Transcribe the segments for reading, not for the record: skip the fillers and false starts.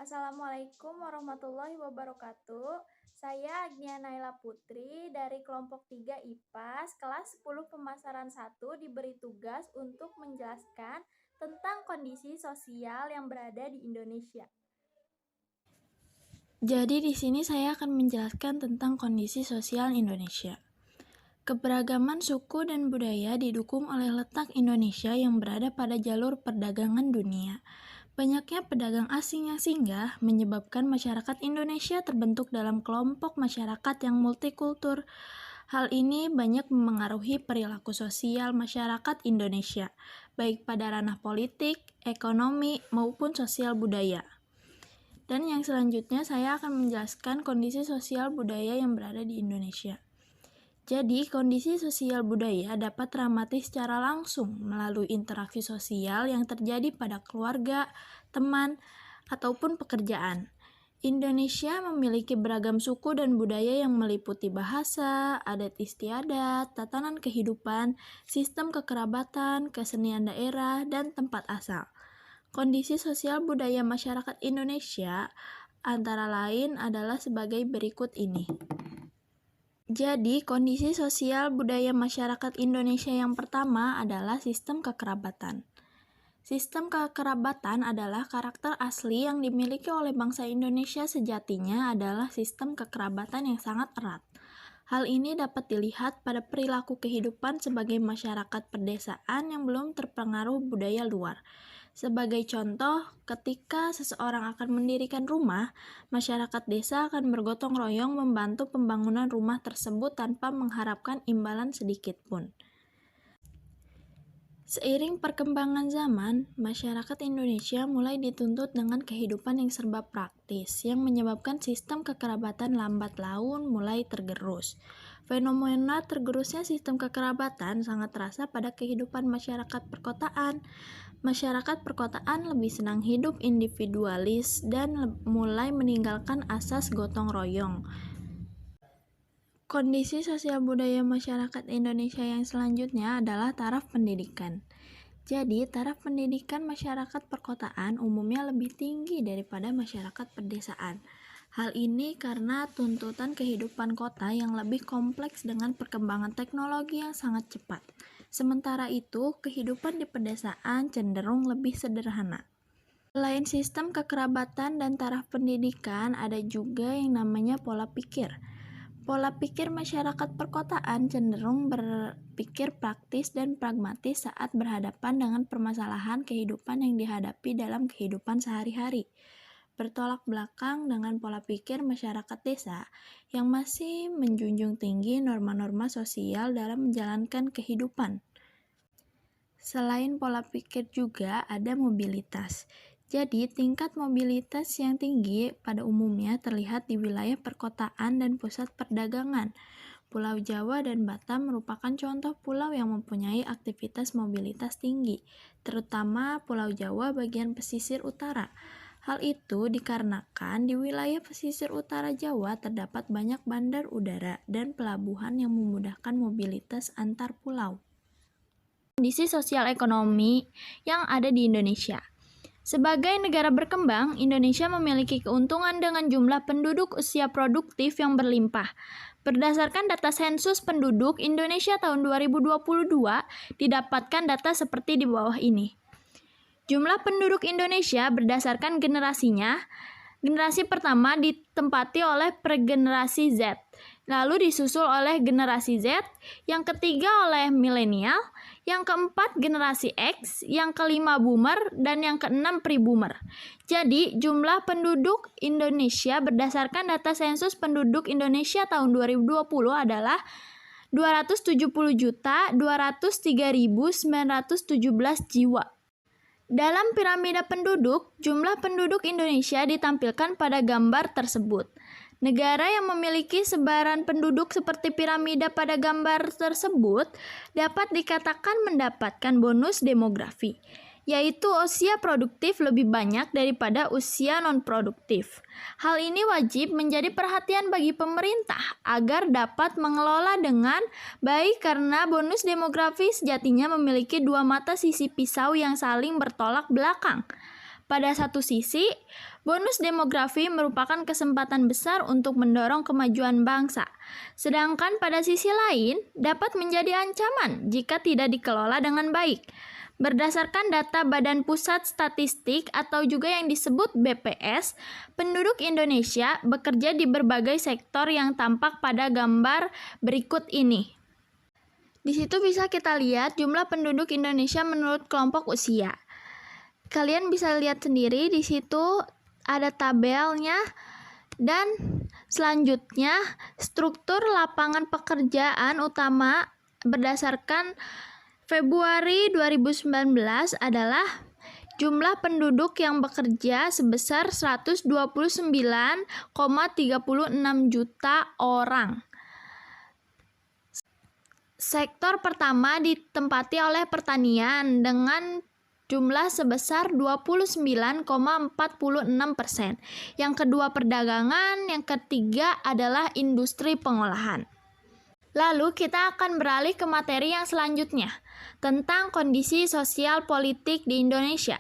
Assalamualaikum warahmatullahi wabarakatuh. Saya Agnia Naila Putri dari kelompok 3 IPAS kelas 10 pemasaran 1 diberi tugas untuk menjelaskan tentang kondisi sosial yang berada di Indonesia. Jadi di sini saya akan menjelaskan tentang kondisi sosial Indonesia. Keberagaman suku dan budaya didukung oleh letak Indonesia yang berada pada jalur perdagangan dunia. Banyaknya pedagang asing yang singgah menyebabkan masyarakat Indonesia terbentuk dalam kelompok masyarakat yang multikultur. Hal ini banyak memengaruhi perilaku sosial masyarakat Indonesia, baik pada ranah politik, ekonomi, maupun sosial budaya. Dan yang selanjutnya saya akan menjelaskan kondisi sosial budaya yang berada di Indonesia. Jadi, kondisi sosial budaya dapat teramati secara langsung melalui interaksi sosial yang terjadi pada keluarga, teman, ataupun pekerjaan. Indonesia memiliki beragam suku dan budaya yang meliputi bahasa, adat istiadat, tatanan kehidupan, sistem kekerabatan, kesenian daerah, dan tempat asal. Kondisi sosial budaya masyarakat Indonesia antara lain adalah sebagai berikut ini. Jadi, kondisi sosial budaya masyarakat Indonesia yang pertama adalah sistem kekerabatan. Sistem kekerabatan adalah karakter asli yang dimiliki oleh bangsa Indonesia sejatinya adalah sistem kekerabatan yang sangat erat. Hal ini dapat dilihat pada perilaku kehidupan sebagai masyarakat pedesaan yang belum terpengaruh budaya luar. Sebagai contoh, ketika seseorang akan mendirikan rumah, masyarakat desa akan bergotong royong membantu pembangunan rumah tersebut tanpa mengharapkan imbalan sedikit pun. Seiring perkembangan zaman, masyarakat Indonesia mulai dituntut dengan kehidupan yang serba praktis, yang menyebabkan sistem kekerabatan lambat laun mulai tergerus. Fenomena tergerusnya sistem kekerabatan sangat terasa pada kehidupan masyarakat perkotaan. Masyarakat perkotaan lebih senang hidup individualis dan mulai meninggalkan asas gotong royong. Kondisi sosial budaya masyarakat Indonesia yang selanjutnya adalah taraf pendidikan. Jadi, taraf pendidikan masyarakat perkotaan umumnya lebih tinggi daripada masyarakat pedesaan. Hal ini karena tuntutan kehidupan kota yang lebih kompleks dengan perkembangan teknologi yang sangat cepat. Sementara itu, kehidupan di pedesaan cenderung lebih sederhana. Selain sistem kekerabatan dan taraf pendidikan, ada juga yang namanya pola pikir. Pola pikir masyarakat perkotaan cenderung berpikir praktis dan pragmatis saat berhadapan dengan permasalahan kehidupan yang dihadapi dalam kehidupan sehari-hari. Bertolak belakang dengan pola pikir masyarakat desa yang masih menjunjung tinggi norma-norma sosial dalam menjalankan kehidupan. Selain pola pikir juga ada mobilitas. Jadi, tingkat mobilitas yang tinggi pada umumnya terlihat di wilayah perkotaan dan pusat perdagangan. Pulau Jawa dan Batam merupakan contoh pulau yang mempunyai aktivitas mobilitas tinggi, terutama Pulau Jawa bagian pesisir utara. Hal itu dikarenakan di wilayah pesisir utara Jawa terdapat banyak bandar udara dan pelabuhan yang memudahkan mobilitas antar pulau. Kondisi sosial ekonomi yang ada di Indonesia. Sebagai negara berkembang, Indonesia memiliki keuntungan dengan jumlah penduduk usia produktif yang berlimpah. Berdasarkan data sensus penduduk Indonesia tahun 2022, didapatkan data seperti di bawah ini. Jumlah penduduk Indonesia berdasarkan generasinya, generasi pertama ditempati oleh pregenerasi Z, lalu disusul oleh generasi Z, yang ketiga oleh milenial, yang keempat generasi X, yang kelima boomer, dan yang keenam pre-boomer. Jadi, jumlah penduduk Indonesia berdasarkan data sensus penduduk Indonesia tahun 2020 adalah 270.203.917 jiwa. Dalam piramida penduduk, jumlah penduduk Indonesia ditampilkan pada gambar tersebut. Negara yang memiliki sebaran penduduk seperti piramida pada gambar tersebut dapat dikatakan mendapatkan bonus demografi, yaitu usia produktif lebih banyak daripada usia non-produktif. Hal ini wajib menjadi perhatian bagi pemerintah agar dapat mengelola dengan baik karena bonus demografi sejatinya memiliki dua mata sisi pisau yang saling bertolak belakang. Pada satu sisi, bonus demografi merupakan kesempatan besar untuk mendorong kemajuan bangsa. Sedangkan pada sisi lain, dapat menjadi ancaman jika tidak dikelola dengan baik. Berdasarkan data Badan Pusat Statistik atau juga yang disebut BPS, penduduk Indonesia bekerja di berbagai sektor yang tampak pada gambar berikut ini. Di situ bisa kita lihat jumlah penduduk Indonesia menurut kelompok usia. Kalian bisa lihat sendiri di situ ada tabelnya dan selanjutnya struktur lapangan pekerjaan utama berdasarkan Februari 2019 adalah jumlah penduduk yang bekerja sebesar 129,36 juta orang. Sektor pertama ditempati oleh pertanian dengan jumlah sebesar 29,46%. Yang kedua perdagangan, yang ketiga adalah industri pengolahan. Lalu kita akan beralih ke materi yang selanjutnya, tentang kondisi sosial politik di Indonesia.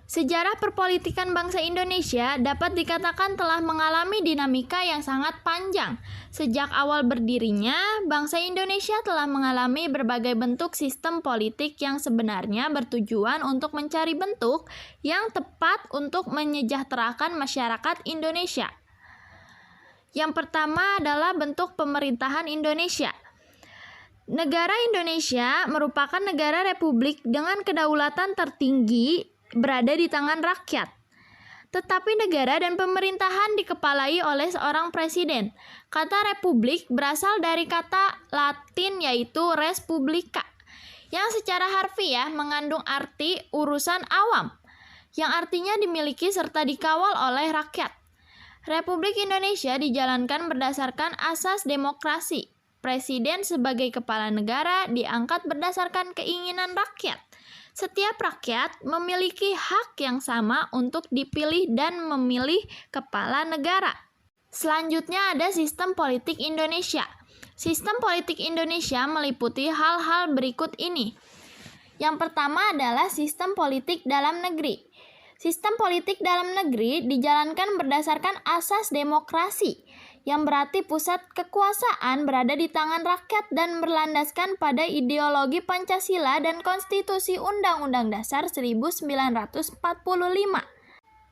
Sejarah perpolitikan bangsa Indonesia dapat dikatakan telah mengalami dinamika yang sangat panjang. Sejak awal berdirinya, bangsa Indonesia telah mengalami berbagai bentuk sistem politik yang sebenarnya bertujuan untuk mencari bentuk yang tepat untuk menyejahterakan masyarakat Indonesia. Yang pertama adalah bentuk pemerintahan Indonesia. Negara Indonesia merupakan negara republik dengan kedaulatan tertinggi berada di tangan rakyat. Tetapi negara dan pemerintahan dikepalai oleh seorang presiden. Kata republik berasal dari kata Latin yaitu res publica, yang secara harfiah mengandung arti urusan awam, yang artinya dimiliki serta dikawal oleh rakyat. Republik Indonesia dijalankan berdasarkan asas demokrasi. Presiden sebagai kepala negara diangkat berdasarkan keinginan rakyat. Setiap rakyat memiliki hak yang sama untuk dipilih dan memilih kepala negara. Selanjutnya ada sistem politik Indonesia. Sistem politik Indonesia meliputi hal-hal berikut ini. Yang pertama adalah sistem politik dalam negeri. Sistem politik dalam negeri dijalankan berdasarkan asas demokrasi, yang berarti pusat kekuasaan berada di tangan rakyat dan berlandaskan pada ideologi Pancasila dan Konstitusi Undang-Undang Dasar 1945.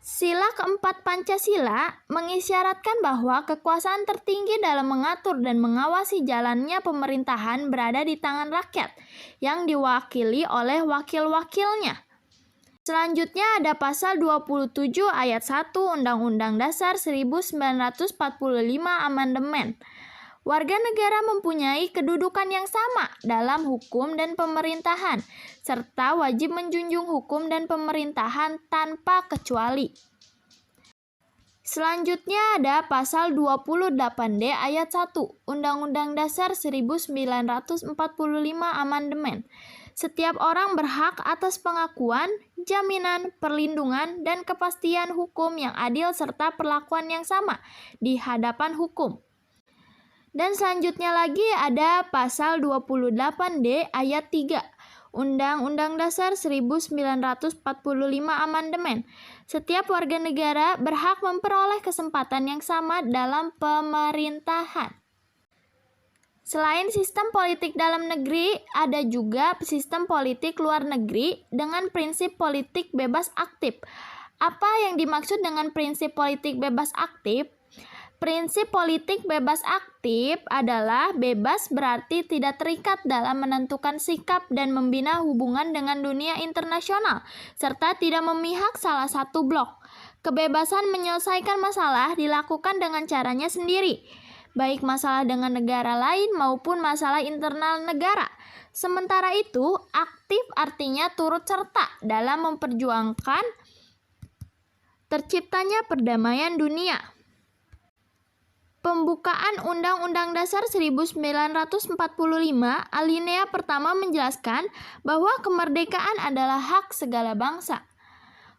Sila keempat Pancasila mengisyaratkan bahwa kekuasaan tertinggi dalam mengatur dan mengawasi jalannya pemerintahan berada di tangan rakyat, yang diwakili oleh wakil-wakilnya. Selanjutnya ada pasal 27 ayat 1 Undang-Undang Dasar 1945 Amandemen. Warga negara mempunyai kedudukan yang sama dalam hukum dan pemerintahan, serta wajib menjunjung hukum dan pemerintahan tanpa kecuali. Selanjutnya ada pasal 28D ayat 1 Undang-Undang Dasar 1945 Amandemen. Setiap orang berhak atas pengakuan, jaminan, perlindungan, dan kepastian hukum yang adil serta perlakuan yang sama di hadapan hukum. Dan selanjutnya lagi ada pasal 28D ayat 3 Undang-Undang Dasar 1945 Amandemen. Setiap warga negara berhak memperoleh kesempatan yang sama dalam pemerintahan. Selain sistem politik dalam negeri, ada juga sistem politik luar negeri dengan prinsip politik bebas aktif. Apa yang dimaksud dengan prinsip politik bebas aktif? Prinsip politik bebas aktif adalah bebas berarti tidak terikat dalam menentukan sikap dan membina hubungan dengan dunia internasional, serta tidak memihak salah satu blok. Kebebasan menyelesaikan masalah dilakukan dengan caranya sendiri, baik masalah dengan negara lain maupun masalah internal negara. Sementara itu, aktif artinya turut serta dalam memperjuangkan terciptanya perdamaian dunia. Pembukaan Undang-Undang Dasar 1945 alinea pertama menjelaskan bahwa kemerdekaan adalah hak segala bangsa.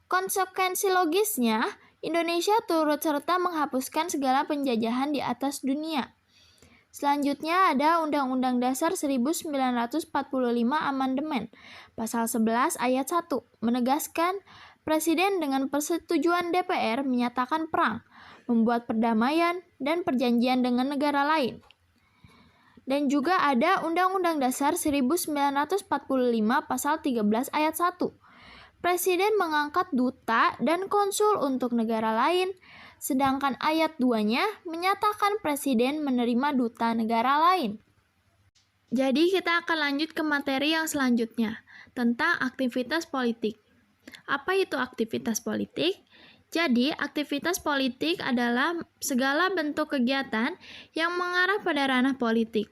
Konsekuensi logisnya, Indonesia turut serta menghapuskan segala penjajahan di atas dunia. Selanjutnya ada Undang-Undang Dasar 1945 Amandemen, pasal 11 ayat 1, menegaskan Presiden dengan persetujuan DPR menyatakan perang, membuat perdamaian dan perjanjian dengan negara lain. Dan juga ada Undang-Undang Dasar 1945 Pasal 13 Ayat 1. Presiden mengangkat duta dan konsul untuk negara lain, sedangkan ayat 2-nya menyatakan presiden menerima duta negara lain. Jadi kita akan lanjut ke materi yang selanjutnya, tentang aktivitas politik. Apa itu aktivitas politik? Jadi, aktivitas politik adalah segala bentuk kegiatan yang mengarah pada ranah politik,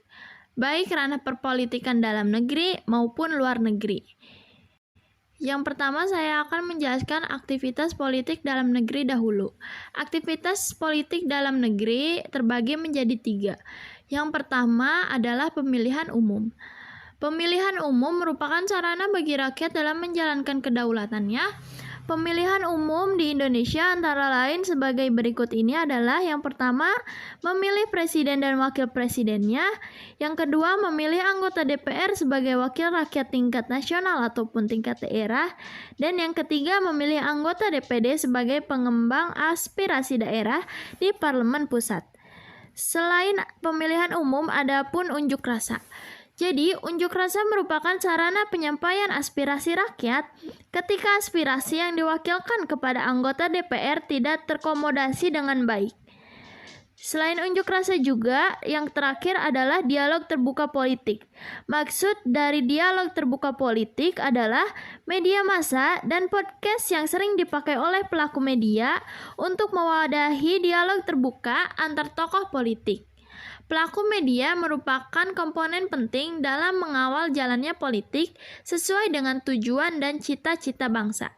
baik ranah perpolitikan dalam negeri maupun luar negeri. Yang pertama, saya akan menjelaskan aktivitas politik dalam negeri dahulu. Aktivitas politik dalam negeri terbagi menjadi 3. Yang pertama adalah pemilihan umum. Pemilihan umum merupakan sarana bagi rakyat dalam menjalankan kedaulatannya. Pemilihan umum di Indonesia antara lain sebagai berikut ini adalah: yang pertama, memilih presiden dan wakil presidennya. Yang kedua, memilih anggota DPR sebagai wakil rakyat tingkat nasional ataupun tingkat daerah. Dan yang ketiga, memilih anggota DPD sebagai pengembang aspirasi daerah di parlemen pusat. Selain pemilihan umum, ada pun unjuk rasa. Jadi, unjuk rasa merupakan sarana penyampaian aspirasi rakyat ketika aspirasi yang diwakilkan kepada anggota DPR tidak terkomodasi dengan baik. Selain unjuk rasa juga, yang terakhir adalah dialog terbuka politik. Maksud dari dialog terbuka politik adalah media massa dan podcast yang sering dipakai oleh pelaku media untuk mewadahi dialog terbuka antar tokoh politik. Pelaku media merupakan komponen penting dalam mengawal jalannya politik sesuai dengan tujuan dan cita-cita bangsa.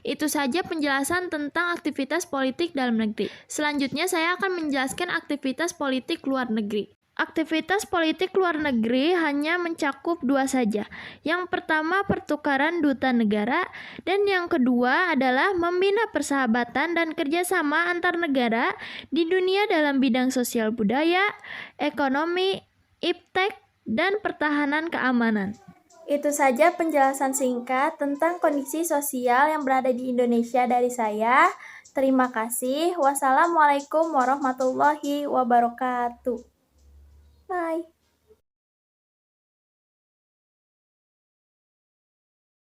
Itu saja penjelasan tentang aktivitas politik dalam negeri. Selanjutnya saya akan menjelaskan aktivitas politik luar negeri. Aktivitas politik luar negeri hanya mencakup 2 saja. Yang pertama, pertukaran duta negara, dan yang kedua adalah membina persahabatan dan kerjasama antar negara di dunia dalam bidang sosial budaya, ekonomi, iptek, dan pertahanan keamanan. Itu saja penjelasan singkat tentang kondisi sosial yang berada di Indonesia dari saya. Terima kasih. Wassalamualaikum warahmatullahi wabarakatuh. Bye.